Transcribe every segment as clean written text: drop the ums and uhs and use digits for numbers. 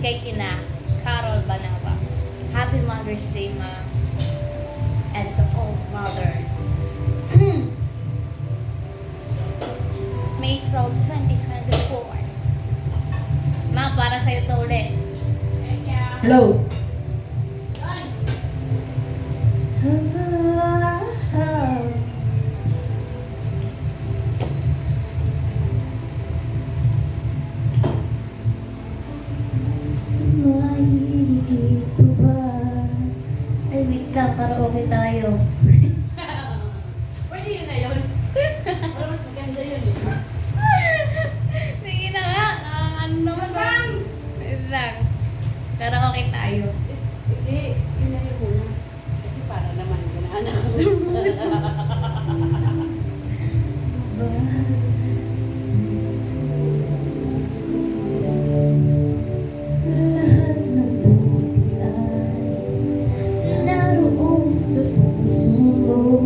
kay Ina Carol Banawa. Happy Mother's Day, Ma. And to all mothers. May 12, 2024. Ma, para sa'yo to ulit. Hello. Ay, wait ka, karaoke tayo. Pwede yun na yun. Para mas maganda yun eh. Sige na nga, ano naman ba? Wait lang. Karaoke tayo. Hindi, yun na yun muna. Kasi para naman ganahan ako. Lahat ng buti ay naroon sa puso mo.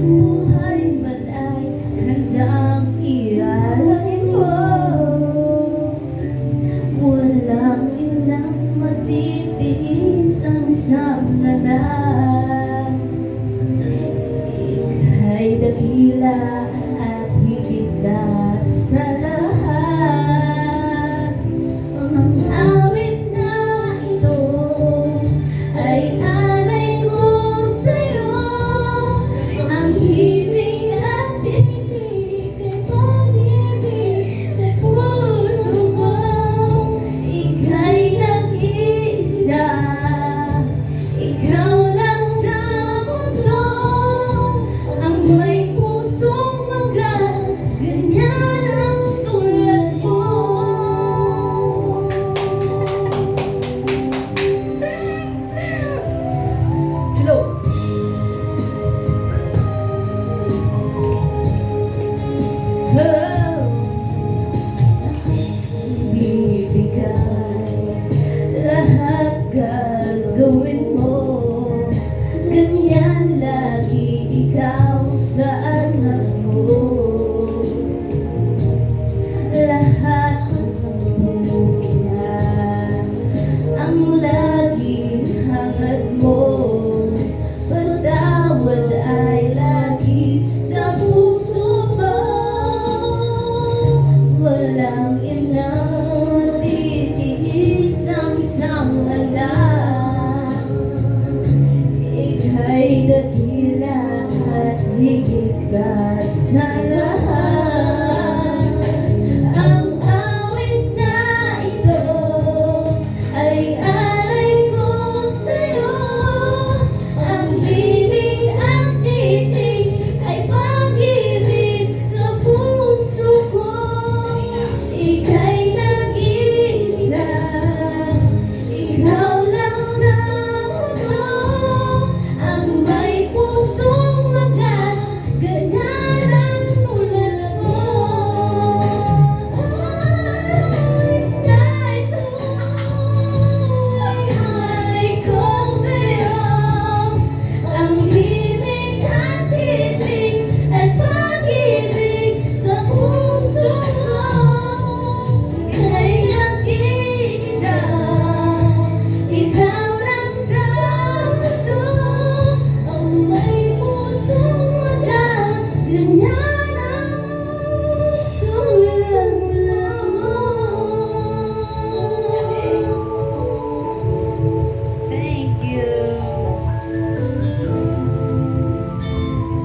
Buhay man ay handang ialay mo. Walang inang matitiis ang sangalan. Ika'y dakila at higit ka sa lahat. Ang awit na ito ay alay ko sa'yo. Ang hibig at tinig ay pag-ibig sa puso ko. Ika'y nag-iisa, ikaw lang sa mundo. Ang may pusong magas, ganyan ang tulad mo. Hello. Lahat gagawin mo. Ganyan lagi ikaw sa anak mo. Lahat ng buhay ang laging hangad mo. Patawad ay lagi sa puso mo. Walang inang titiis ang isang anak. Ika'y dakila at higit ka sa lahat. Ang awit na ito ay alay ko sa'yo. Ang himig at titig ay pag-ibig sa puso ko. Ika'y